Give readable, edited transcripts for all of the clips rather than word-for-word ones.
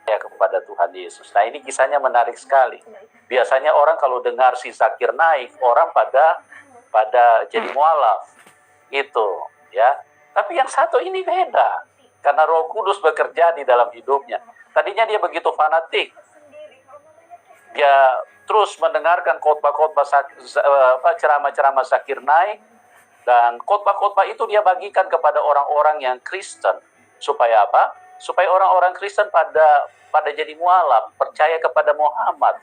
Ya, kepada Tuhan Yesus. Nah, ini kisahnya menarik sekali. Biasanya orang kalau dengar si Zakir naik, orang pada jadi mualaf. Itu, ya. Tapi yang satu ini beda. Karena Roh Kudus bekerja di dalam hidupnya. Tadinya dia begitu fanatik. Dia terus mendengarkan khotbah-khotbah ceramah-ceramah Zakir naik, dan khotbah-khotbah itu dia bagikan kepada orang-orang yang Kristen. Supaya apa? Supaya orang-orang Kristen pada jadi mualaf, percaya kepada Muhammad.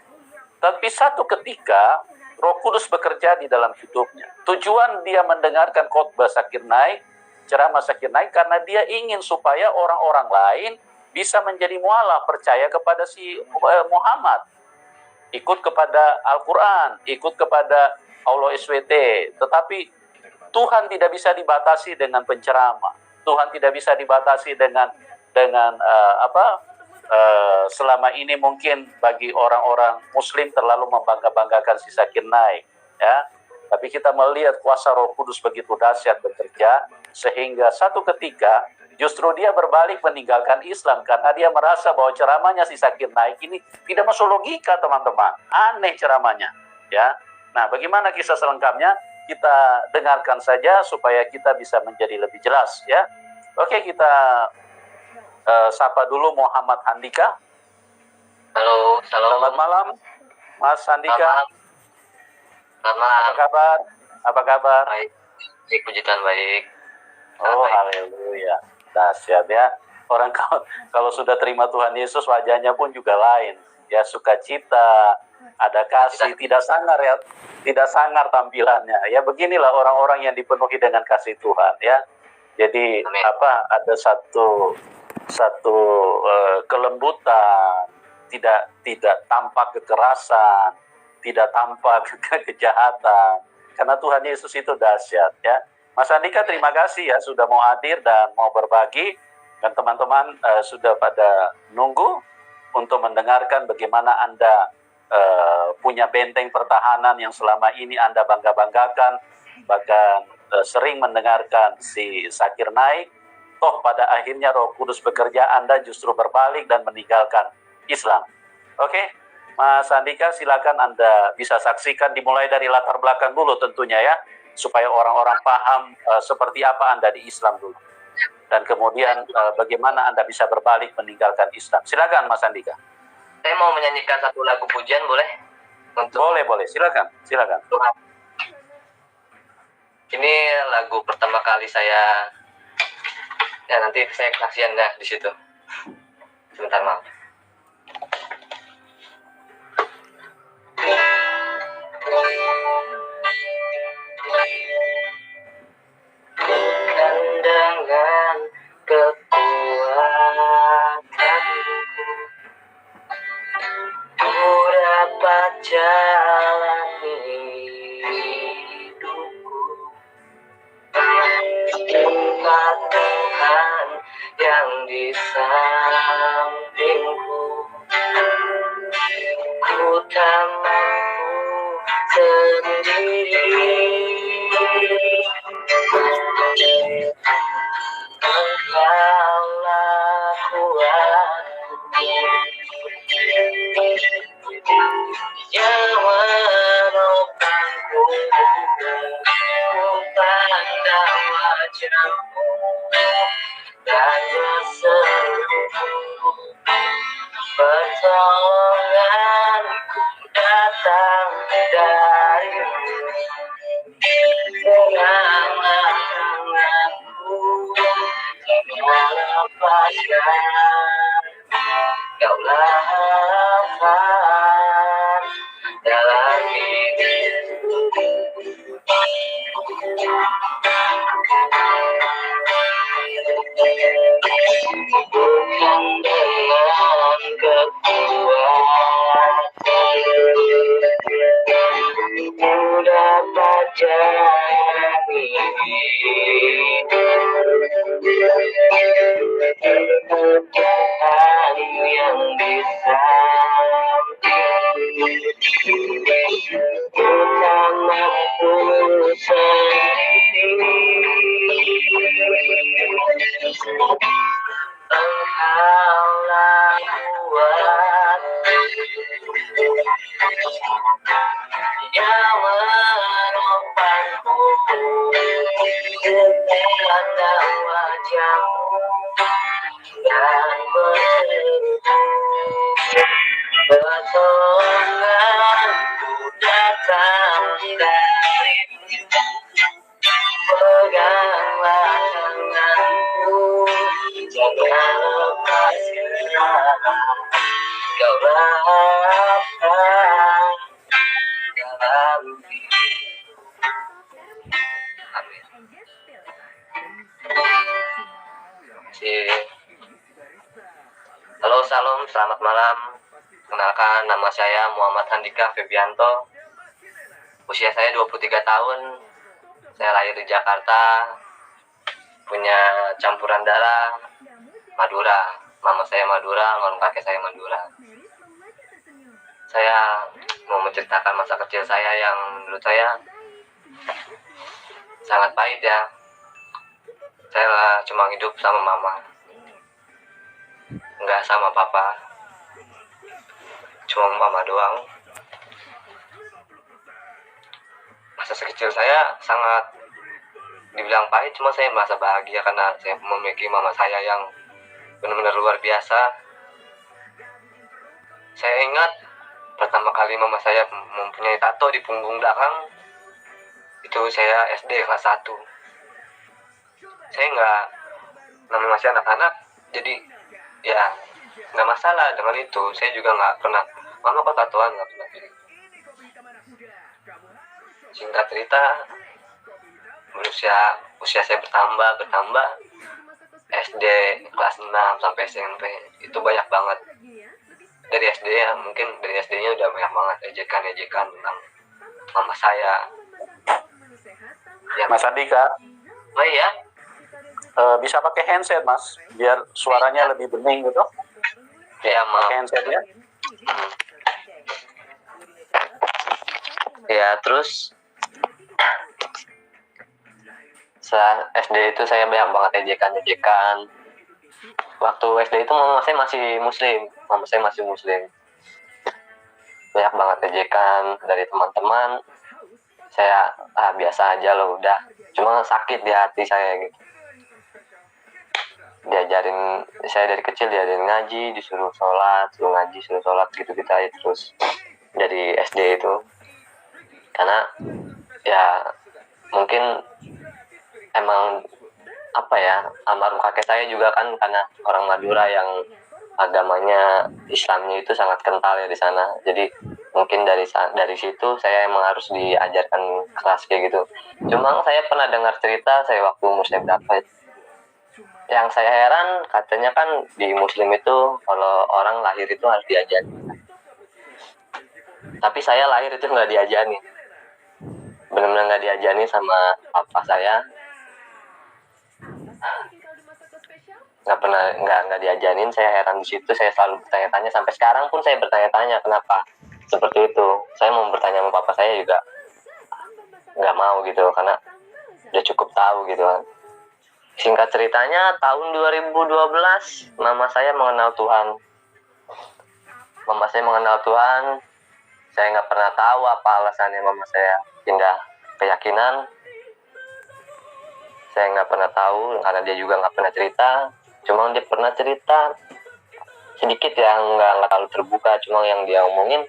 Tapi satu ketika Roh Kudus bekerja di dalam hidupnya. Tujuan dia mendengarkan khotbah Zakir naik, ceramah Zakir naik, karena dia ingin supaya orang-orang lain bisa menjadi mualaf, percaya kepada si Muhammad, ikut kepada Al-Quran, ikut kepada Allah SWT. Tetapi Tuhan tidak bisa dibatasi dengan penceramah. Tuhan tidak bisa dibatasi dengan selama ini mungkin bagi orang-orang Muslim terlalu membangga-banggakan si Zakir naik, ya. Tapi kita melihat kuasa Roh Kudus begitu dahsyat bekerja, sehingga satu ketika justru dia berbalik meninggalkan Islam karena dia merasa bahwa ceramahnya si Zakir naik ini tidak masuk logika, teman-teman. Aneh ceramahnya, ya. Nah, bagaimana kisah selengkapnya? Kita dengarkan saja supaya kita bisa menjadi lebih jelas, ya. Oke, kita sapa dulu Muhammad Handika. Halo, selamat malam, Mas Handika. Selamat malam. Apa kabar? Baik, puji Tuhan, baik. Oh, haleluya. Dahsyat, ya. Orang kalau sudah terima Tuhan Yesus, wajahnya pun juga lain. Ya, sukacita, ada kasih, tidak sangar, ya. Tidak sangar tampilannya. Ya, beginilah orang-orang yang dipenuhi dengan kasih Tuhan, ya. Jadi, amin. Ada satu kelembutan, tidak tampak kekerasan, tidak tampak kejahatan, karena Tuhan Yesus itu dahsyat, ya. Mas Andika, terima kasih ya sudah mau hadir dan mau berbagi, dan teman-teman sudah pada nunggu untuk mendengarkan bagaimana Anda punya benteng pertahanan yang selama ini Anda bangga-banggakan, bahkan sering mendengarkan si Zakir naik. Toh pada akhirnya Roh Kudus bekerja, Anda justru berbalik dan meninggalkan Islam. Oke, Mas Andika, silakan Anda bisa saksikan, dimulai dari latar belakang dulu tentunya, ya, supaya orang-orang paham seperti apa Anda di Islam dulu. Dan kemudian bagaimana Anda bisa berbalik meninggalkan Islam. Silakan Mas Andika. Saya mau menyanyikan satu lagu pujian, boleh? Boleh, silakan. Tuhan. Ini lagu pertama kali saya. Ya, nanti saya kesaksian dah di situ. Sebentar, maaf. Bukan dengan kekuatanku ku dapat jalani hidupku. Tempat Tuhan yang di sampingku, ku tak mampu sendiri. Engkaulah kuatku yang menopangku, ku pandang wajahmu dan berseru, pertolonganku datang darimu. Pegangan tanganku, melepaskan, Kaulah harapan dalam hidupku. Bukan dengan kekuatan ku dapat jalani Tuhan yang di sampingku, ku tak mampu sendiri. Engkaulah Gembiranya wajahmu dan bercerita, pertolonganku datang dari peganglah tanganku, jangan lepas gerak, kau rapat dalam diri. Amin. Halo, salam, selamat malam. Kenalkan, nama saya Muhammad Handika Febianto. Usia saya 23 tahun. Saya lahir di Jakarta. Punya campuran darah Madura. Mama saya Madura, almarhum kakek saya Madura. Saya mau menceritakan masa kecil saya yang menurut saya sangat pahit ya. Saya cuma hidup sama mama, nggak sama papa, cuma mama doang. Masa kecil saya sangat dibilang pahit, cuma saya merasa bahagia karena saya memiliki mama saya yang benar-benar luar biasa. Saya ingat pertama kali mama saya mempunyai tato di punggung belakang, itu saya SD kelas 1. Saya namanya masih anak-anak, jadi ya nggak masalah dengan itu. Saya juga nggak pernah, mama kok tatoan, nggak pernah pilih. Singkat cerita, usia saya bertambah SD kelas 6 sampai SMP itu banyak banget. Dari SD ya, mungkin dari SD-nya udah banyak banget ejekan tentang mama saya ya. Mas Andika, Oh iya, bisa pakai handset Mas, biar suaranya lebih bening gitu. ya maaf Pakai handsetnya. ya. Terus SD itu saya banyak banget ejekan. Waktu SD itu mama saya masih muslim. Banyak banget ejekan dari teman-teman. Saya biasa aja loh, udah. Cuma sakit di hati saya gitu. Saya dari kecil diajarin ngaji, disuruh sholat, suruh ngaji, suruh sholat gitu-gitu aja terus dari SD itu. Karena ya mungkin emang almarhum kakek saya juga kan karena orang Madura yang agamanya Islamnya itu sangat kental ya di sana. Jadi mungkin dari situ saya emang harus diajarkan kelas kayak gitu. Cuma saya pernah dengar cerita saya waktu umur saya berapa, yang saya heran, katanya kan di Muslim itu kalau orang lahir itu harus diajari. Tapi saya lahir itu nggak diajani, benar-benar nggak diajani sama papa saya. Nggak diajanin. Saya heran di situ. Saya selalu bertanya-tanya, sampai sekarang pun saya bertanya-tanya kenapa seperti itu. Saya mau bertanya sama papa saya juga nggak mau gitu, karena udah cukup tahu gitu kan. Singkat ceritanya, tahun 2012 mama saya mengenal Tuhan. Saya nggak pernah tahu apa alasannya mama saya pindah keyakinan. Saya nggak pernah tahu karena dia juga nggak pernah cerita. Cuma dia pernah cerita sedikit ya, nggak terlalu terbuka. Cuma yang dia omongin,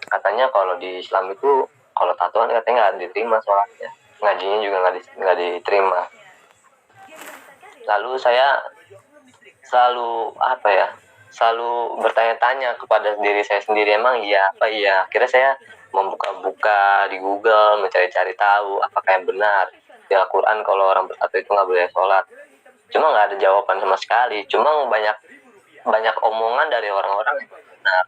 katanya kalau di Islam itu kalau tatoan katanya nggak diterima sholatnya, ngajinya juga nggak diterima. Lalu saya selalu bertanya-tanya kepada diri saya sendiri, emang iya apa iya. Akhirnya saya membuka-buka di Google, mencari-cari tahu apakah yang benar di Al-Quran kalau orang bertato itu nggak boleh sholat. Cuma nggak ada jawaban sama sekali. Cuma banyak omongan dari orang-orang yang benar.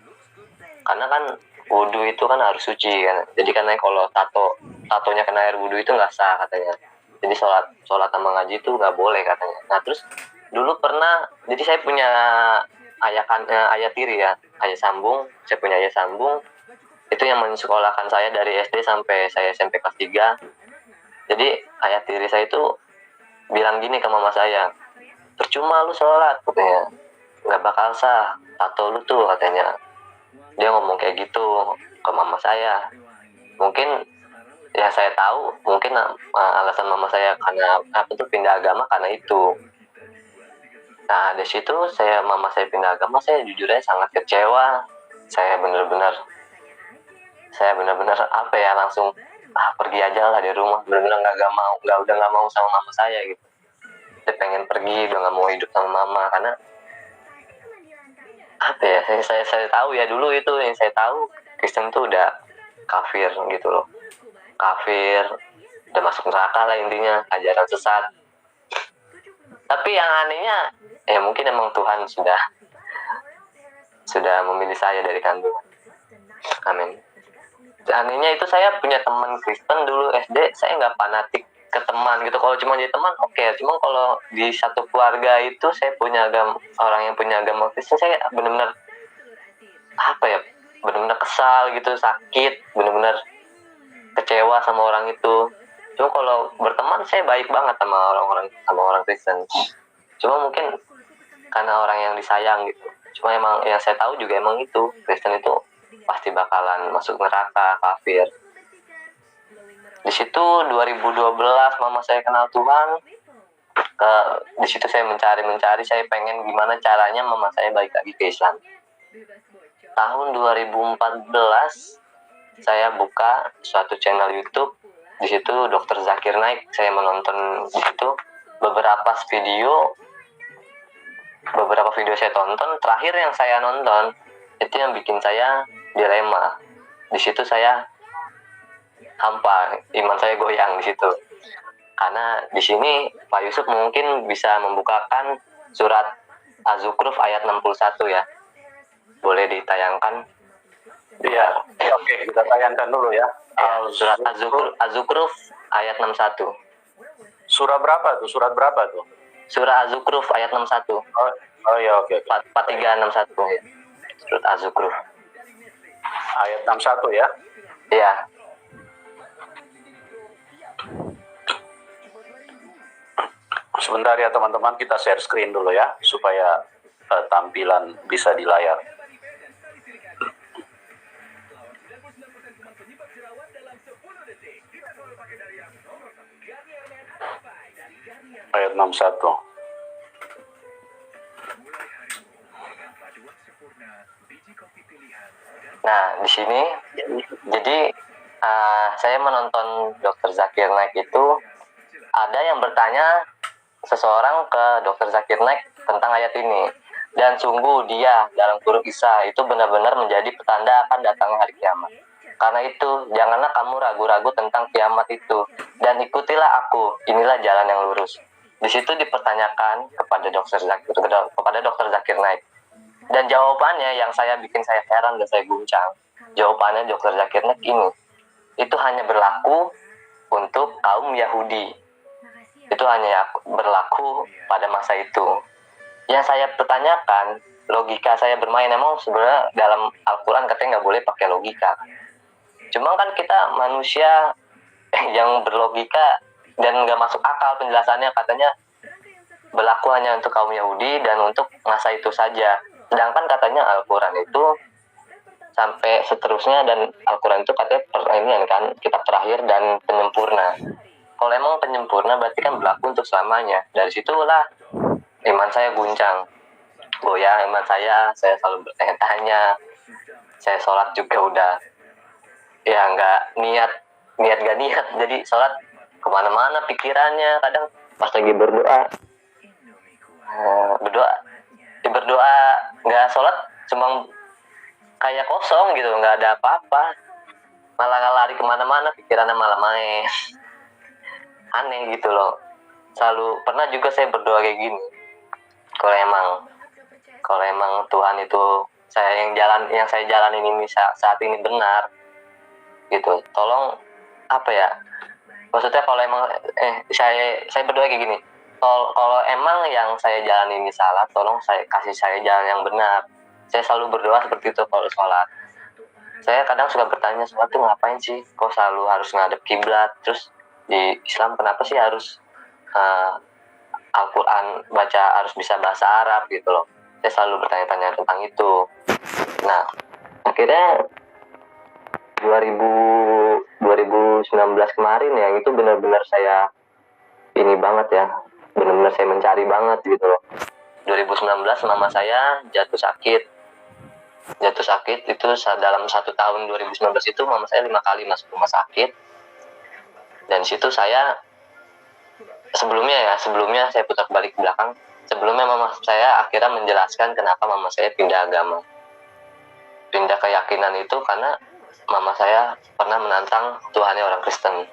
Karena kan wudhu itu kan harus suci kan. Jadi karena kalau tatonya kena air wudhu itu nggak sah katanya. Jadi sholat sama ngaji itu nggak boleh katanya. Nah terus dulu pernah, jadi saya punya ayah tiri ya, ayah sambung. Saya punya ayah sambung itu yang mensekolahkan saya dari SD sampai saya SMP kelas 3. Jadi ayah tiri saya itu bilang gini ke mama saya, percuma lu sholat katanya, nggak bakal sah tato lu tuh katanya. Dia ngomong kayak gitu ke mama saya. Mungkin ya saya tahu mungkin alasan mama saya karena apa tuh pindah agama karena itu. Nah di situ mama saya pindah agama, saya jujur aja sangat kecewa. Saya benar-benar apa ya, langsung pergi aja lah dari rumah, benar-benar udah nggak mau sama mama saya gitu. Saya pengen pergi, udah nggak mau hidup sama mama karena apa ya, saya tahu ya, dulu itu yang saya tahu Kristen tuh udah kafir gitu loh, kafir, udah masuk neraka lah intinya, ajaran sesat. Tapi yang anehnya ya mungkin emang Tuhan sudah memilih saya dari kandungan. Amin. Anehnya itu saya punya teman Kristen dulu SD, saya nggak fanatik ke teman gitu. Kalau cuma jadi teman oke. Cuma kalau di satu keluarga itu saya punya orang yang punya agama Kristen, saya benar-benar apa ya, benar-benar kesal gitu, sakit, benar-benar kecewa sama orang itu. Cuma kalau berteman saya baik banget sama orang Kristen. Cuma mungkin karena orang yang disayang gitu. Cuma emang yang saya tahu juga emang itu Kristen itu pasti bakalan masuk neraka, kafir. Di situ 2012 mama saya kenal Tuhan. Di situ saya mencari, saya pengen gimana caranya mama saya balik lagi ke Islam. Tahun 2014 saya buka suatu channel YouTube. Di situ Dr. Zakir Naik, saya menonton di situ beberapa video saya tonton. Terakhir yang saya nonton itu yang bikin saya dilema. Di situ saya hampa, iman saya goyang di situ. Karena di sini Pak Yusuf mungkin bisa membukakan surat Az-Zukhruf ayat 61 ya. Boleh ditayangkan? Iya, oke, kita tayangkan dulu ya. Surat Az-Zukhruf ayat 61. Surat berapa tuh? Surah Az-Zukhruf ayat 61. Oh ya, oke. 4361 ya. Surat Az-Zukhruf. Ayat 61 ya. Iya. Sebentar ya teman-teman, kita share screen dulu ya supaya tampilan bisa di layar. Ayat 61. Nah, di sini jadi saya menonton Dr. Zakir Naik itu, ada yang bertanya seseorang ke Dr. Zakir Naik tentang ayat ini. Dan sungguh dia dalam kurung Isa itu benar-benar menjadi petanda akan datangnya hari kiamat. Karena itu, janganlah kamu ragu-ragu tentang kiamat itu, dan ikutilah aku, inilah jalan yang lurus. Di situ dipertanyakan kepada Dr. Zakir Naik. Dan jawabannya yang bikin saya heran dan saya guncang. Jawabannya Dr. Zakir Naik ini, itu hanya berlaku untuk kaum Yahudi. Itu hanya berlaku pada masa itu. Yang saya pertanyakan, logika saya bermain, emang sebenarnya dalam Al-Quran katanya nggak boleh pakai logika. Cuma kan kita manusia yang berlogika dan nggak masuk akal penjelasannya, katanya berlaku hanya untuk kaum Yahudi dan untuk masa itu saja. Sedangkan katanya Al-Quran itu sampai seterusnya, dan Al-Quran itu katanya ini kan kitab terakhir dan penyempurna. Kalau emang penyempurna berarti kan berlaku untuk selamanya. Dari situlah iman saya goyang iman saya selalu bertanya-tanya. Saya sholat juga udah ya nggak niat gak niat, jadi sholat kemana-mana pikirannya. Kadang pas lagi berdoa nggak sholat, cuma kayak kosong gitu, nggak ada apa-apa, malah lari kemana-mana, pikirannya malah main. Aneh gitu loh. Selalu pernah juga saya berdoa kayak gini, kalau emang Tuhan itu yang saya jalanin ini saat ini benar gitu, tolong apa ya, maksudnya kalau emang saya berdoa kayak gini, kalau emang yang saya jalanin ini salah, tolong kasih saya jalan yang benar. Saya selalu berdoa seperti itu kalau sholat. Saya kadang suka bertanya, sholat tuh ngapain sih, kok selalu harus ngadep kiblat? Terus di Islam kenapa sih harus Al-Quran harus bisa bahasa Arab gitu loh. Saya selalu bertanya-tanya tentang itu. Nah, akhirnya 2015 2019 kemarin ya, itu benar-benar saya ini banget ya, benar-benar saya mencari banget gitu loh. 2019 mama saya jatuh sakit itu dalam 1 tahun 2019 itu mama saya 5 kali masuk rumah sakit. Dan situ saya sebelumnya saya putar balik ke belakang. Sebelumnya mama saya akhirnya menjelaskan kenapa mama saya pindah agama, pindah keyakinan itu karena mama saya pernah menantang Tuhannya orang Kristen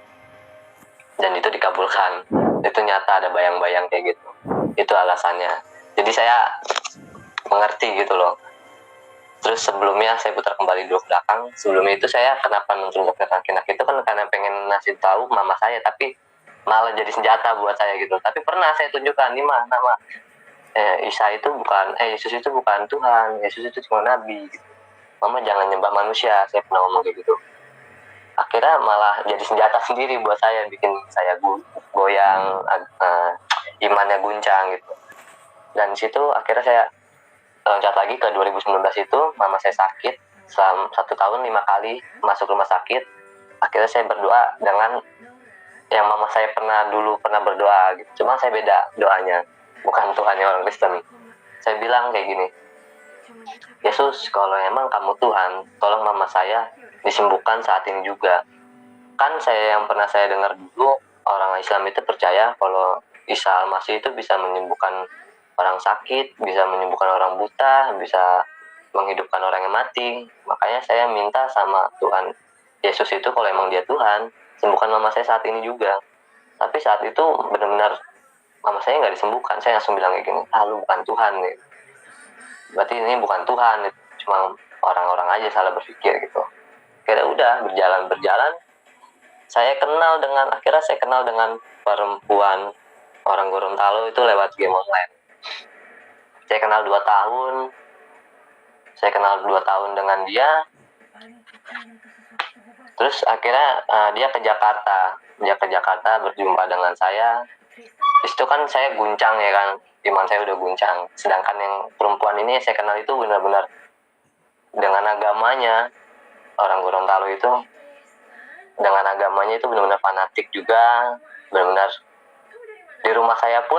dan itu dikabulkan. Itu nyata, ada bayang-bayang kayak gitu. Itu alasannya. Jadi saya mengerti gitu loh. Terus sebelumnya saya putar kembali dulu ke belakang. Sebelumnya itu saya kenapa nonton dokter Kinak itu kan karena pengen ngasih tahu mama saya, tapi malah jadi senjata buat saya gitu. Tapi pernah saya tunjukkan nih mah nama Yesus itu bukan Tuhan, Yesus itu cuma nabi gitu. Mama jangan nyembah manusia, saya pernah ngomong kayak gitu. Akhirnya malah jadi senjata sendiri buat saya, bikin saya goyang, imannya guncang gitu. Dan situ akhirnya saya loncat lagi ke 2019 itu, mama saya sakit selama 1 tahun 5 kali masuk rumah sakit. Akhirnya saya berdoa dengan yang mama saya pernah berdoa gitu. Cuma saya beda doanya, bukan Tuhannya orang Kristen. Saya bilang kayak gini, Yesus, kalau emang kamu Tuhan, tolong mama saya disembuhkan saat ini juga. Kan yang pernah saya dengar dulu, orang Islam itu percaya kalau Isa Al-Masih itu bisa menyembuhkan orang sakit, bisa menyembuhkan orang buta, bisa menghidupkan orang yang mati. Makanya saya minta sama Tuhan Yesus itu, kalau emang dia Tuhan, sembuhkan mama saya saat ini juga. Tapi saat itu benar-benar mama saya nggak disembuhkan. Saya langsung bilang kayak gini, lu bukan Tuhan nih. Berarti ini bukan Tuhan, cuma orang-orang aja salah berpikir gitu. Kira udah berjalan. Akhirnya saya kenal dengan perempuan orang Gorontalo itu lewat game online. Saya kenal 2 tahun dengan dia. Terus akhirnya dia ke Jakarta berjumpa dengan saya. Di situ kan saya guncang ya kan, iman saya udah guncang. Sedangkan yang perempuan ini saya kenal itu benar-benar dengan agamanya, orang Gorontalo itu dengan agamanya itu benar-benar fanatik juga. Benar-benar di rumah saya pun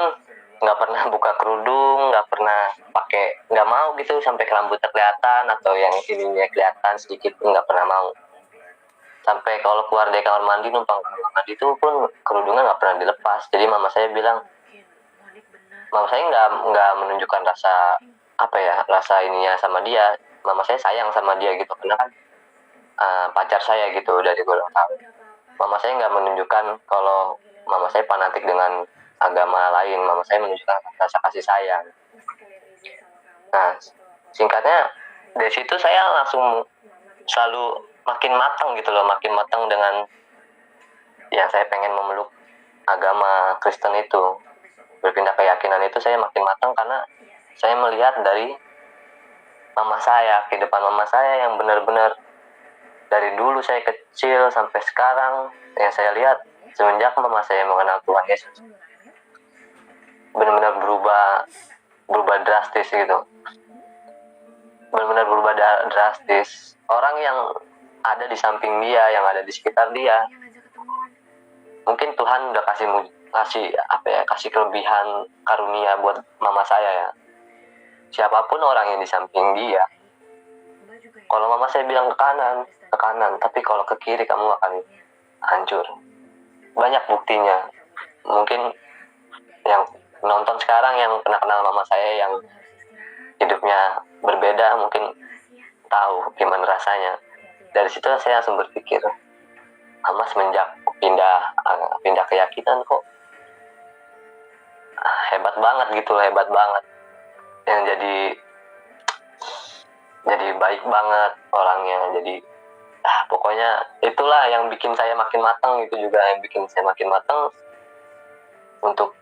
nggak pernah buka kerudung, nggak mau gitu sampai rambutnya kelihatan atau yang ininya kelihatan sedikit pun nggak pernah mau. Sampai kalau keluar dari kamar mandi, numpang kamar mandi itu pun kerudungnya nggak pernah dilepas. Jadi mama saya nggak menunjukkan rasa ininya sama dia. Mama saya sayang sama dia gitu, karena kan pacar saya gitu dari Gorontalo. Mama saya nggak menunjukkan kalau mama saya fanatik dengan agama lain. Mama saya menunjukkan rasa kasih sayang. Nah, singkatnya dari situ saya langsung selalu makin matang dengan ya saya pengen memeluk agama Kristen itu, berpindah keyakinan itu. Saya makin matang karena saya melihat dari kehidupan mama saya yang benar-benar dari dulu saya kecil sampai sekarang yang saya lihat semenjak mama saya mengenal Tuhan Yesus, benar-benar berubah drastis gitu. Benar-benar berubah drastis. Orang yang ada di samping dia, yang ada di sekitar dia, mungkin Tuhan udah kasih kelebihan karunia buat mama saya ya. Siapapun orang yang di samping dia, kalau mama saya bilang ke kanan, tapi kalau ke kiri kamu akan hancur. Banyak buktinya. Mungkin yang nonton sekarang yang pernah kenal mama saya yang hidupnya berbeda mungkin tahu gimana rasanya. Dari situ saya langsung berpikir, mama semenjak pindah keyakinan kok hebat banget. Yang jadi baik banget orangnya. Jadi pokoknya itulah yang bikin saya makin matang. Itu juga yang bikin saya makin matang untuk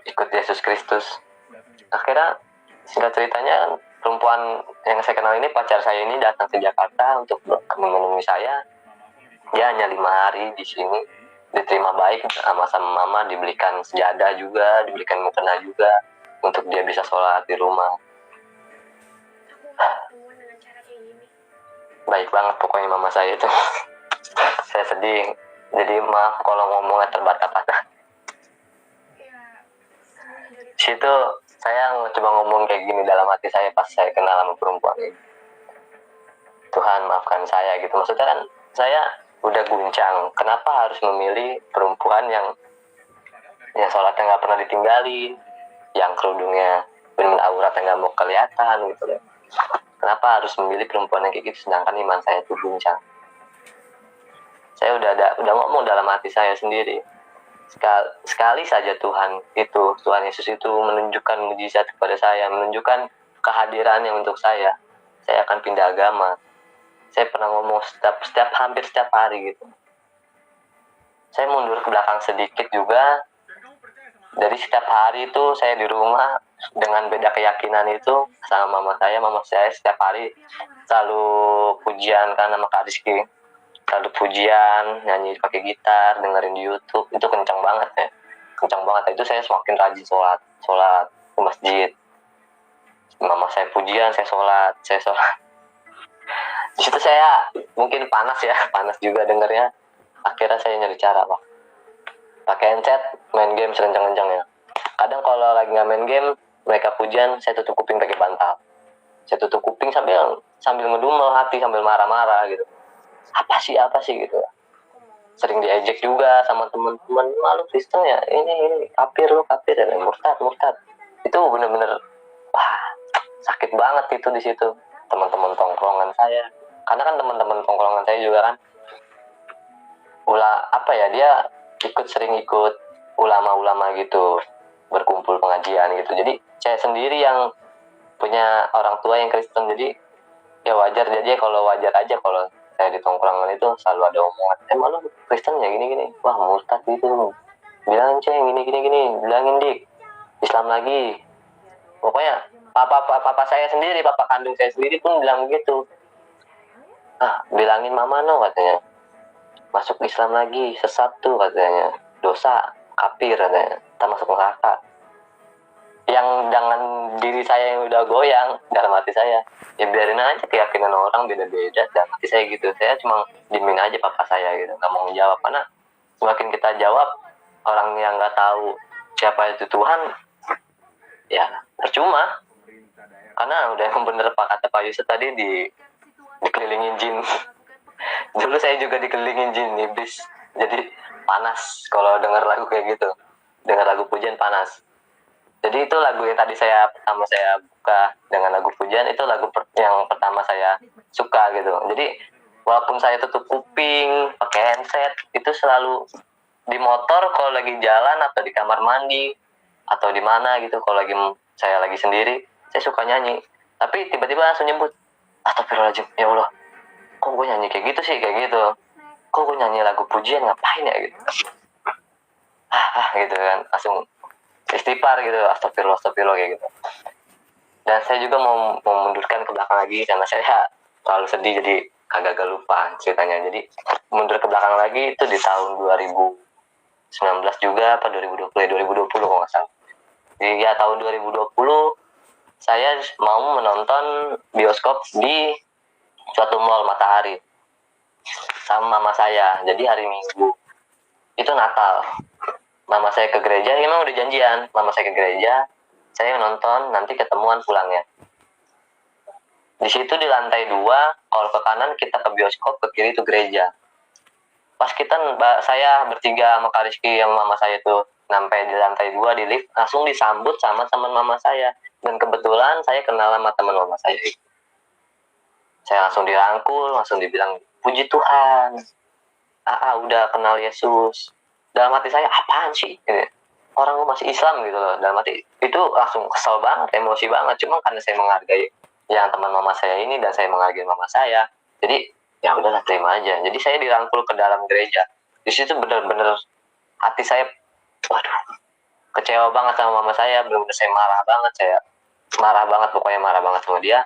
ikut Yesus Kristus. Akhirnya singkat ceritanya, perempuan yang saya kenal ini, pacar saya ini datang ke Jakarta untuk menemui saya. Dia hanya 5 hari di sini, diterima baik sama mama, dibelikan sejadah juga, dibelikan mukena juga untuk dia bisa sholat di rumah. Baik banget pokoknya mama saya itu. Saya sedih Jadi maaf kalau ngomongnya terbata-bata. Situ saya coba ngomong kayak gini dalam hati saya pas saya kenal sama perempuan ini. Tuhan maafkan saya gitu. Maksudnya kan saya udah guncang. Kenapa harus memilih perempuan yang sholatnya nggak pernah ditinggalin, yang kerudungnya benar auratnya nggak mau kelihatan gitu loh. Kenapa harus memilih perempuan yang kayak gitu sedangkan iman saya tuh guncang. Saya udah ngomong dalam hati saya sendiri. Sekali saja Tuhan Yesus itu menunjukkan mujizat kepada saya, menunjukkan kehadirannya untuk saya akan pindah agama. Saya pernah ngomong hampir setiap hari gitu. Saya mundur ke belakang sedikit juga. Dari setiap hari itu saya di rumah dengan beda keyakinan itu sama mama saya setiap hari selalu pujian kan sama Kak Rizky. Selalu pujian, nyanyi pakai gitar, dengerin di YouTube, itu kencang banget ya. Kencang banget, itu saya semakin rajin sholat di masjid. Mama saya pujian, saya sholat. Di situ saya mungkin panas juga dengernya. Akhirnya saya nyari cara, Pak. Pakai handset, main game serencang-rencangnya. Kadang kalau lagi nggak main game, mereka pujian, saya tutup kuping pakai bantal. Saya tutup kuping sambil ngedumel hati, sambil marah-marah gitu. Apa sih gitu. Sering diejek juga sama teman-teman, malu Kristen ya, ini kafir ya, murtad. Itu bener-bener wah, sakit banget itu di situ. Teman-teman tongkrongan saya, karena kan teman-teman tongkrongan saya juga kan dia sering ikut ulama-ulama gitu, berkumpul pengajian gitu. Jadi saya sendiri yang punya orang tua yang Kristen, jadi ya wajar aja kalau saya di tongkrongan itu selalu ada omongan, malu Kristen ya gini-gini, wah murtad gitu, bilangin ceng gini, bilangin dik Islam lagi. Pokoknya papa saya sendiri, papa kandung saya sendiri pun bilang begitu. Bilangin mama no katanya, masuk Islam lagi, sesat tuh katanya, dosa, kafir katanya, kita masuk neraka. Yang jangan diri saya yang udah goyang dalam hati saya, ya biarin aja keyakinan orang beda-beda. Dalam hati saya gitu, saya cuma diemin aja papa saya gitu, nggak mau menjawab, karena semakin kita jawab orang yang nggak tahu siapa itu Tuhan, ya percuma. Karena udah yang bener kata Pak Yusuf tadi, dikelilingin jin. Dulu saya juga dikelilingin jin, iblis, jadi panas kalau dengar lagu kayak gitu, dengar lagu pujian panas. Jadi itu lagu yang tadi pertama saya buka dengan lagu pujian, itu lagu yang pertama saya suka gitu. Jadi walaupun saya tutup kuping, pakai handset, itu selalu di motor kalau lagi jalan atau di kamar mandi atau di mana gitu, kalau saya lagi sendiri, saya suka nyanyi. Tapi tiba-tiba langsung nyebut, astagfirullahaladzim, ya Allah, kok gue nyanyi kayak gitu sih, kayak gitu. Kok gue nyanyi lagu pujian, ngapain ya gitu. Gitu kan, langsung istighfar gitu, astagfirullah kayak gitu. Dan saya juga mau mundurkan ke belakang lagi, karena saya terlalu sedih jadi agak lupa ceritanya. Jadi mundur ke belakang lagi itu di tahun 2019 juga apa 2020 kalau nggak salah. Jadi ya tahun 2020 saya mau menonton bioskop di suatu mall Matahari sama mama saya. Jadi hari Minggu itu Natal, mama saya ke gereja, emang udah janjian, mama saya ke gereja, saya nonton, nanti ketemuan pulangnya. Di situ di lantai 2, kalau ke kanan kita ke bioskop, ke kiri itu gereja. Pas saya bertiga sama Kak Rizky yang mama saya tuh sampai di lantai 2 di lift, langsung disambut sama teman mama saya. Dan kebetulan saya kenal sama teman mama saya. Saya langsung dirangkul, langsung dibilang, puji Tuhan, udah kenal Yesus. Dalam hati saya, apaan sih? Orang masih Islam gitu loh. Dalam hati itu langsung kesel banget, emosi banget. Cuma karena saya menghargai yang teman mama saya ini dan saya menghargai mama saya, jadi ya udahlah, terima aja. Jadi saya dirangkul ke dalam gereja. Di situ benar-benar hati saya, waduh, kecewa banget sama mama saya. Benar-benar saya marah banget, pokoknya marah banget sama dia.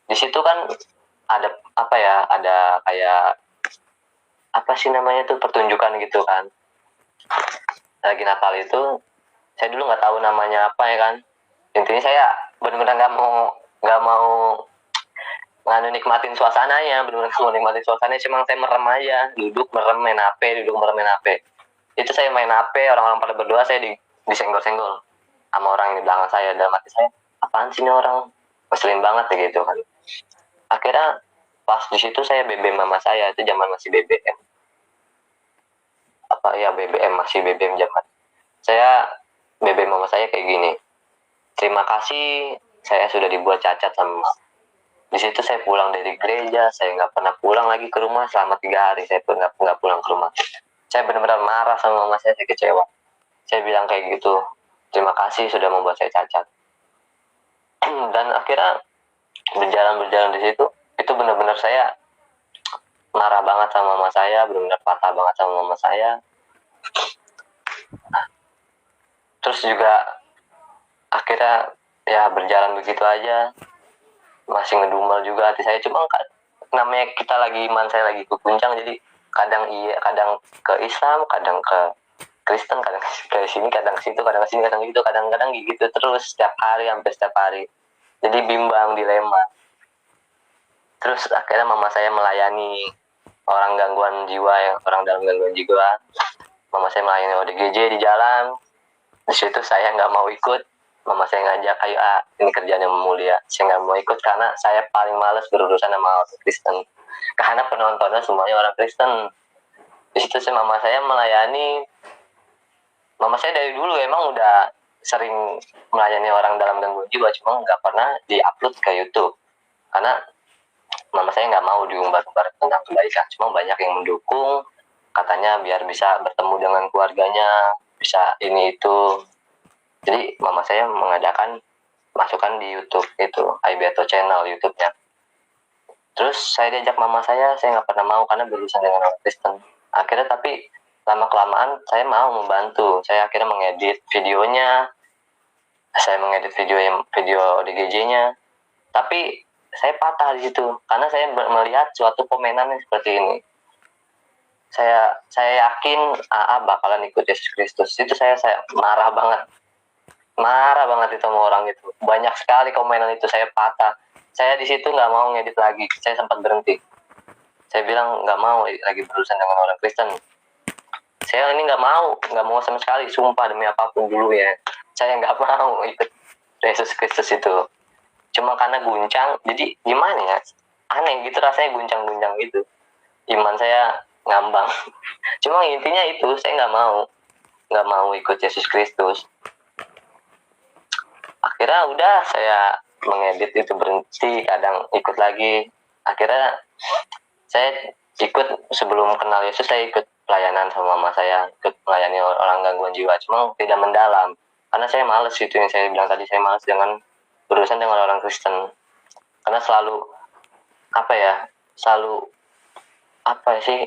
Di situ kan ada ada kayak apa sih namanya tuh, pertunjukan gitu kan. Lagi Natal itu, saya dulu nggak tahu namanya apa ya kan. Intinya saya benar-benar nggak mau nggak nikmatin suasananya, benar-benar mau nikmatin suasananya, cuma saya merem aja, duduk merem main HP, itu saya main HP, orang-orang pada berdoa, saya disenggol-senggol sama orang yang di belakang saya, dalam hati saya, apaan sih ini orang, ngeselin banget ya gitu kan. Akhirnya pas di situ saya BBM mama saya, itu zaman masih BBM, masih BBM zaman. Saya BBM mama saya kayak gini, terima kasih saya sudah dibuat cacat sama. Di situ saya pulang dari gereja, saya nggak pernah pulang lagi ke rumah selama 3 hari. Saya pun nggak pulang ke rumah. Saya benar-benar marah sama mama saya kecewa. Saya bilang kayak gitu, terima kasih sudah membuat saya cacat. Dan akhirnya berjalan di situ, itu benar-benar saya marah banget sama mama saya, benar-benar patah banget sama mama saya. Terus juga akhirnya ya berjalan begitu aja, masih ngedumel juga hati saya, cuma namanya kita lagi iman saya lagi keguncang, jadi kadang kadang ke Islam, kadang ke Kristen, kadang ke sini, kadang ke situ, kadang ke sini, kadang gitu, kadang-kadang gitu terus setiap hari, jadi bimbang, dilema. Terus akhirnya mama saya melayani orang dalam gangguan jiwa. Mama saya melayani ODGJ di jalan. Di situ saya nggak mau ikut. Mama saya ngajak, ayo ini kerjaan yang mulia. Saya nggak mau ikut karena saya paling males berurusan sama orang Kristen. Karena penontonnya semuanya orang Kristen. Di situ mama saya melayani. Mama saya dari dulu emang udah sering melayani orang dalam gangguan jiwa, cuma nggak pernah di-upload ke YouTube. Karena mama saya nggak mau diumbar-umbar tentang kebaikan. Cuma banyak yang mendukung, katanya biar bisa bertemu dengan keluarganya, bisa ini itu. Jadi mama saya mengadakan masukan di YouTube itu, Aibeto channel YouTube-nya. Terus saya diajak mama saya nggak pernah mau karena berurusan dengan orang Kristen. Akhirnya tapi lama-kelamaan saya mau membantu. Saya akhirnya mengedit videonya, saya mengedit video ODGJ-nya. Tapi saya patah di situ karena saya melihat suatu komenan yang seperti ini. Saya yakin AA bakalan ikut Yesus Kristus. Itu saya marah banget itu sama orang itu. Banyak sekali komenan itu, saya patah. Saya di situ nggak mau ngedit lagi. Saya sempat berhenti. Saya bilang nggak mau lagi berurusan dengan orang Kristen. Saya ini nggak mau sama sekali. Sumpah demi apapun dulu ya. Saya nggak mau ikut Yesus Kristus itu. Cuma karena guncang, jadi gimana ya? Aneh gitu rasanya, guncang-guncang gitu. Iman saya ngambang. Cuma intinya itu, saya nggak mau ikut Yesus Kristus. Akhirnya udah saya mengedit itu berhenti, kadang ikut lagi. Akhirnya saya ikut, sebelum kenal Yesus saya ikut pelayanan sama mama saya, ikut melayani orang gangguan jiwa, cuma tidak mendalam. Karena saya males, itu yang saya bilang tadi, saya males dengan berurusan dengan orang Kristen. Karena selalu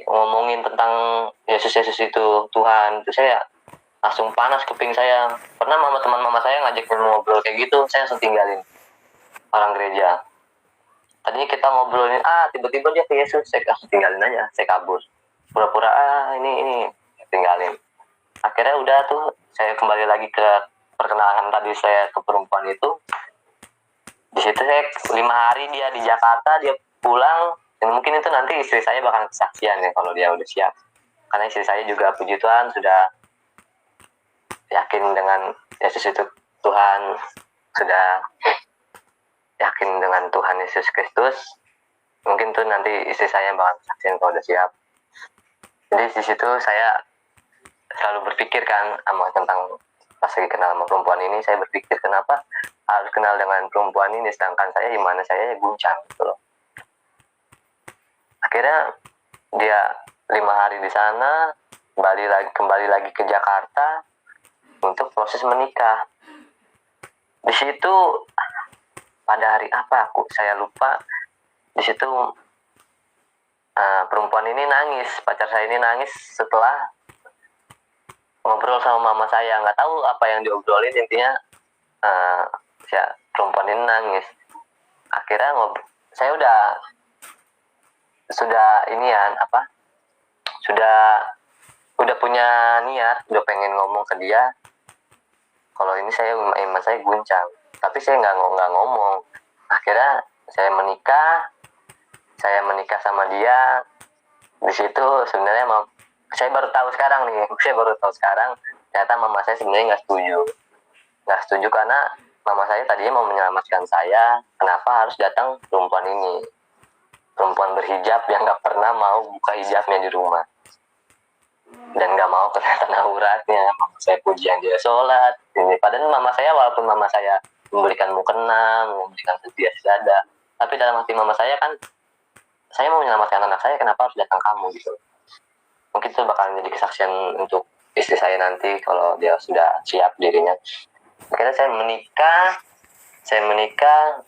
ngomongin tentang Yesus itu Tuhan, itu saya langsung panas kuping saya. Pernah teman mama saya ngajakin ngobrol kayak gitu, saya langsung tinggalin orang gereja. Tadinya kita ngobrolin tiba-tiba dia ke Yesus, saya langsung tinggalin aja, saya kabur, pura-pura ini tinggalin. Akhirnya udah tuh, saya kembali lagi ke perkenalan tadi saya ke perempuan itu. Di situ saya 5 hari dia di Jakarta, dia pulang, dan mungkin itu nanti istri saya bakal kesaksian ya kalau dia udah siap. Karena istri saya juga puji Tuhan sudah yakin dengan Yesus itu Tuhan, sudah yakin dengan Tuhan Yesus Kristus. Mungkin tuh nanti istri saya bakal kesaksian kalau udah siap. Jadi di situ saya selalu berpikir kan tentang pas lagi kenal sama perempuan ini, saya berpikir kenapa harus kenal dengan perempuan ini sedangkan saya gimana, saya guncang gitu loh. Akhirnya dia 5 hari di sana, kembali lagi ke Jakarta untuk proses menikah. Di situ pada hari saya lupa. Di situ perempuan ini nangis, pacar saya ini nangis setelah ngobrol sama mama saya. Nggak tahu apa yang diobrolin, intinya perempuan ini nangis. Akhirnya saya udah punya niat, udah pengen ngomong ke dia kalau ini iman saya guncang, tapi saya nggak ngomong. Akhirnya saya menikah, saya menikah sama dia. Di situ sebenarnya saya baru tahu sekarang ternyata mama saya sebenarnya nggak setuju karena mama saya tadinya mau menyelamatkan saya. Kenapa harus datang perempuan berhijab yang nggak pernah mau buka hijabnya di rumah dan nggak mau kelihatan auratnya. Mama saya pujian dia sholat ini, padahal walaupun mama saya memberikan mukena, memberikan sedia dada, tapi dalam hati mama saya kan, saya mau menyelamatkan anak saya, kenapa harus datang kamu gitu. Mungkin itu bakalan jadi kesaksian untuk istri saya nanti kalau dia sudah siap dirinya. Akhirnya saya menikah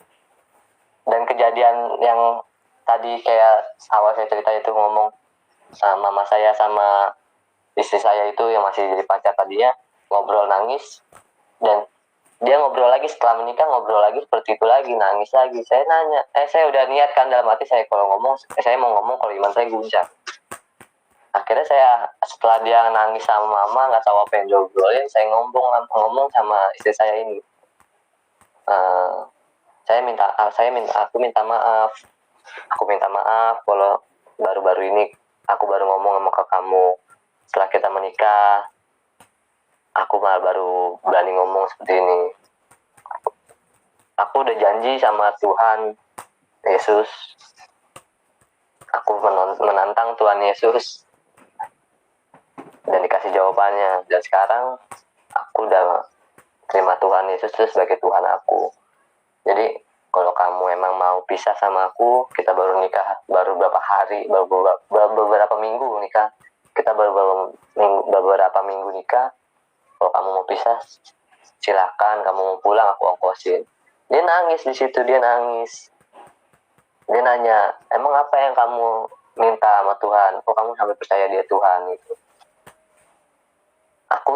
dan kejadian yang tadi kayak awal saya cerita itu, ngomong sama mama saya sama istri saya itu yang masih jadi pacar tadinya, ngobrol nangis, dan dia ngobrol lagi setelah menikah, ngobrol lagi seperti itu lagi, nangis lagi. Saya nanya, saya udah niat kan dalam hati saya kalau ngomong, saya mau ngomong kalau iman saya guncang. Akhirnya saya setelah dia nangis sama mama, nggak tahu apa yang diobrolin, saya ngomong sama istri saya ini, aku minta maaf kalau baru-baru ini aku baru ngomong sama ke kamu. Setelah kita menikah, aku baru berani ngomong seperti ini. Aku udah janji sama Tuhan Yesus, aku menantang Tuhan Yesus dan dikasih jawabannya, dan sekarang aku udah terima Tuhan Yesus sebagai Tuhan aku. Jadi kalau kamu emang mau pisah sama aku, kita baru nikah baru beberapa minggu nikah, kita beberapa minggu nikah. Kalau kamu mau pisah, silakan. Kamu mau pulang, aku ongkosin. Dia nangis di situ, dia nanya, emang apa yang kamu minta sama Tuhan? Kok kamu sampai percaya dia Tuhan gitu?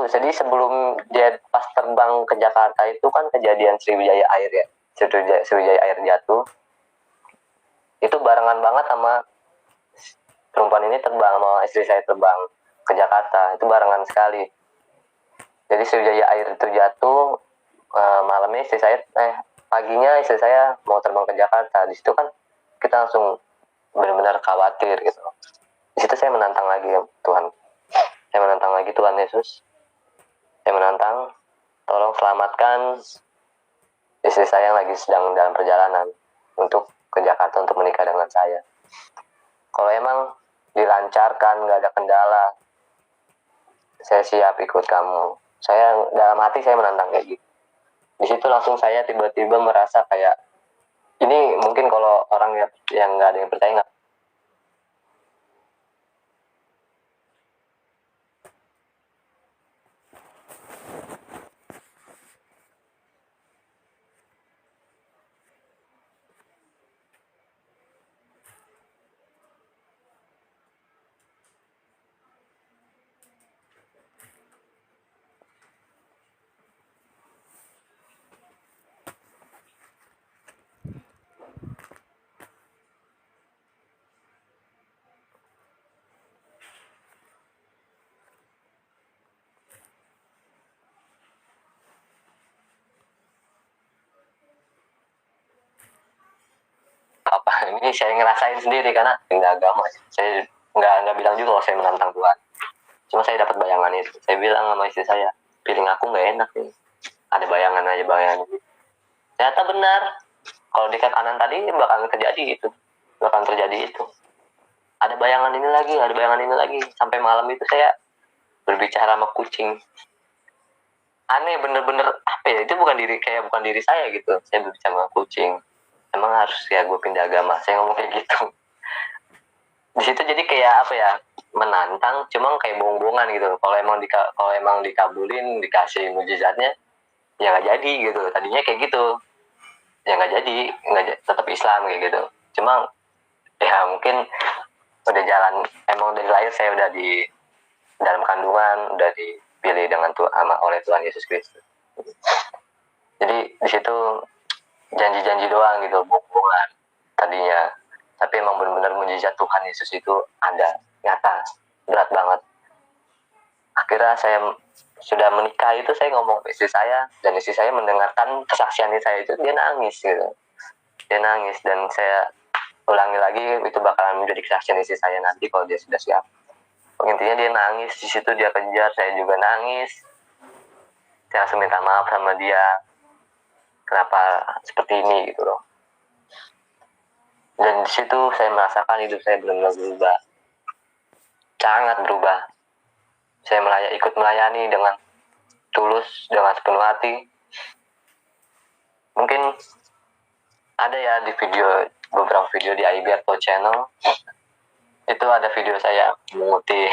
Jadi sebelum dia pas terbang ke Jakarta itu kan kejadian Sriwijaya Air ya, Sriwijaya Air jatuh. Itu barengan banget sama perempuan ini terbang, sama istri saya terbang ke Jakarta. Itu barengan sekali. Jadi Sriwijaya Air itu jatuh, malamnya paginya istri saya mau terbang ke Jakarta. Di situ kan kita langsung benar-benar khawatir gitu. Di situ saya menantang lagi Tuhan. Saya menantang lagi Tuhan Yesus. Saya menantang, tolong selamatkan istri saya yang lagi sedang dalam perjalanan untuk ke Jakarta untuk menikah dengan saya. Kalau emang dilancarkan, nggak ada kendala, saya siap ikut kamu. Saya dalam hati saya menantang kayak gitu. Di situ langsung saya tiba-tiba merasa kayak, ini mungkin kalau orang yang nggak ada yang percaya nggak. Ini saya ngerasain sendiri karena pindah agama. Saya nggak bilang juga kalau saya menantang Tuhan. Cuma saya dapat bayangan itu. Saya bilang sama istri saya, feeling aku nggak enak nih. Ada bayangan. Ternyata benar. Kalau di kanan tadi bakal terjadi itu. Ada bayangan ini lagi. Sampai malam itu saya berbicara sama kucing. Aneh, bener-bener apa ya? Itu bukan diri saya gitu. Saya berbicara sama kucing. Emang harus ya gue pindah agama? Saya ngomong kayak gitu. Di situ jadi kayak apa ya? Menantang, cuma kayak bohong-bohongan gitu. Kalau emang dikabulin, dikasih mujizatnya, ya nggak jadi gitu. Tadinya kayak gitu, ya nggak jadi, tetap Islam kayak gitu. Cuma ya mungkin udah jalan, emang dari lahir saya udah di dalam kandungan, udah dipilih oleh Tuhan Yesus Kristus. Jadi di situ janji-janji doang gitu, bohong-bohongan tadinya. Tapi emang benar-benar mujizat Tuhan Yesus itu ada, nyata, berat banget. Akhirnya saya sudah menikah itu, saya ngomong ke istri saya, dan istri saya mendengarkan kesaksian saya itu, dia nangis gitu. Dan saya ulangi lagi, itu bakalan menjadi kesaksian istri saya nanti kalau dia sudah siap. Intinya dia nangis di situ, dia kejar, saya juga nangis. Saya langsung minta maaf sama dia, kenapa seperti ini gitu loh. Dan di situ saya merasakan hidup saya benar-benar berubah, sangat berubah. Saya ikut melayani dengan tulus, dengan sepenuh hati. Mungkin ada ya di beberapa video di IBRTO channel, itu ada video saya menguti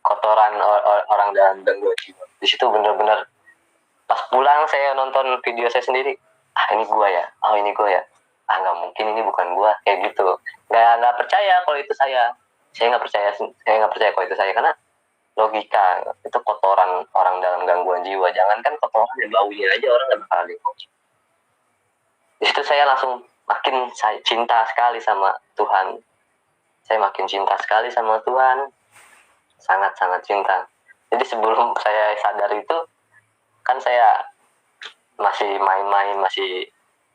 kotoran orang dalam gangguan jiwa. Di situ benar-benar pas pulang saya nonton video saya sendiri, ini gua ya, ini gua ya, nggak mungkin ini bukan gua, kayak gitu. Nggak percaya kalau itu saya nggak percaya kalau itu saya, karena logika itu kotoran orang dalam gangguan jiwa. Jangankan kotoran, ya baunya aja orang nggak bakal lihat. Di situ saya langsung makin cinta sekali sama Tuhan. Saya makin cinta sekali sama Tuhan, sangat-sangat cinta. Jadi sebelum saya sadar itu, kan saya masih main-main, masih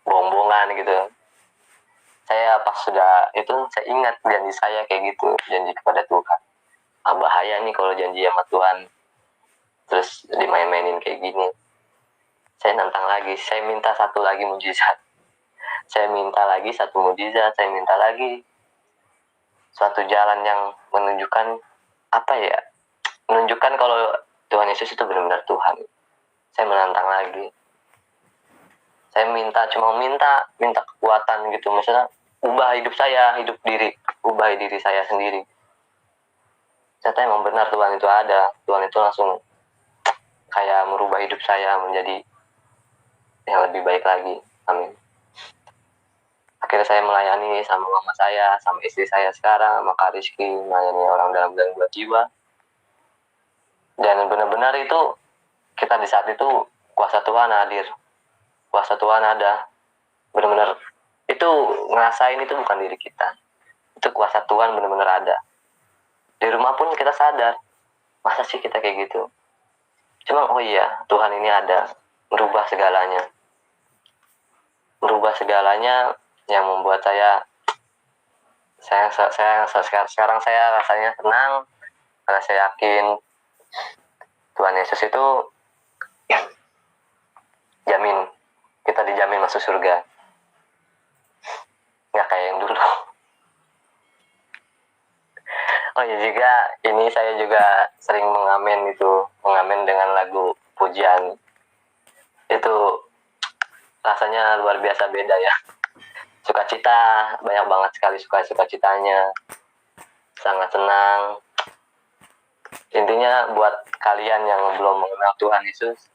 bohong-bohongan gitu. Saya pas sudah itu, saya ingat janji saya kayak gitu, janji kepada Tuhan. Bahaya nih kalau janji sama Tuhan terus dimain-mainin kayak gini. Saya nantang lagi, saya minta satu lagi mujizat. Saya minta lagi satu mujizat, saya minta lagi suatu jalan yang menunjukkan menunjukkan kalau Tuhan Yesus itu benar-benar Tuhan. Saya menantang lagi. Saya cuma minta kekuatan gitu, misalnya ubah diri saya sendiri. Ternyata emang benar Tuhan itu ada. Tuhan itu langsung kayak merubah hidup saya menjadi yang lebih baik lagi. Amin. Akhirnya saya melayani sama mama saya, sama istri saya sekarang, sama Kak Rizky, melayani orang dalam gangguan jiwa. Dan benar-benar itu, kita di saat itu, kuasa Tuhan hadir. Kuasa Tuhan ada. Benar-benar, itu ngerasain itu bukan diri kita. Itu kuasa Tuhan benar-benar ada. Di rumah pun kita sadar, masa sih kita kayak gitu? Cuma, oh iya, Tuhan ini ada. Merubah segalanya. Merubah segalanya yang membuat sekarang saya rasanya tenang, karena saya yakin Tuhan Yesus itu kita dijamin masuk surga, nggak kayak yang dulu. Oh ya, juga ini saya juga sering mengamen dengan lagu pujian. Itu rasanya luar biasa beda ya. Sukacita, banyak banget sekali sukacitanya, sangat senang. Intinya buat kalian yang belum mengenal Tuhan Yesus,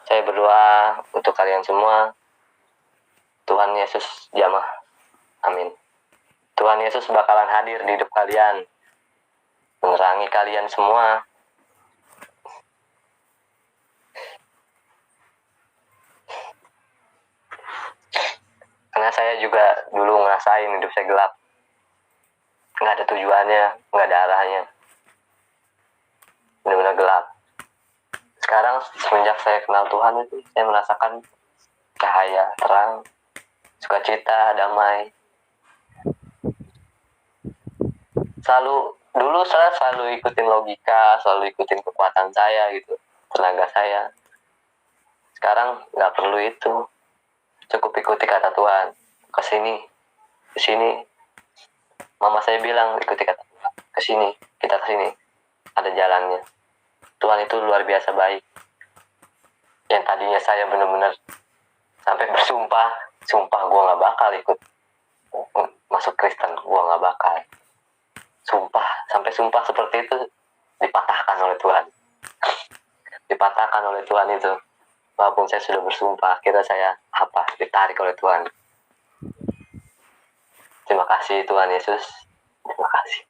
saya berdoa untuk kalian semua, Tuhan Yesus jamah. Amin. Tuhan Yesus bakalan hadir di hidup kalian, menerangi kalian semua. Karena saya juga dulu ngerasain hidup saya gelap, nggak ada tujuannya, nggak ada arahnya, benar-benar gelap. Sekarang semenjak saya kenal Tuhan itu, saya merasakan cahaya, terang, sukacita, damai. Dulu saya selalu ikutin logika, selalu ikutin kekuatan saya gitu, tenaga saya. Sekarang nggak perlu itu, cukup ikuti kata Tuhan. Ke sini. Mama saya bilang ikuti kata Tuhan. Kita ke sini. Ada jalannya. Tuhan itu luar biasa baik. Yang tadinya saya benar-benar sampai sumpah gue nggak bakal ikut masuk Kristen, gue nggak bakal. Sampai sumpah seperti itu dipatahkan oleh Tuhan. Dipatahkan oleh Tuhan itu. Walaupun saya sudah bersumpah, akhirnya saya ditarik oleh Tuhan. Terima kasih Tuhan Yesus. Terima kasih.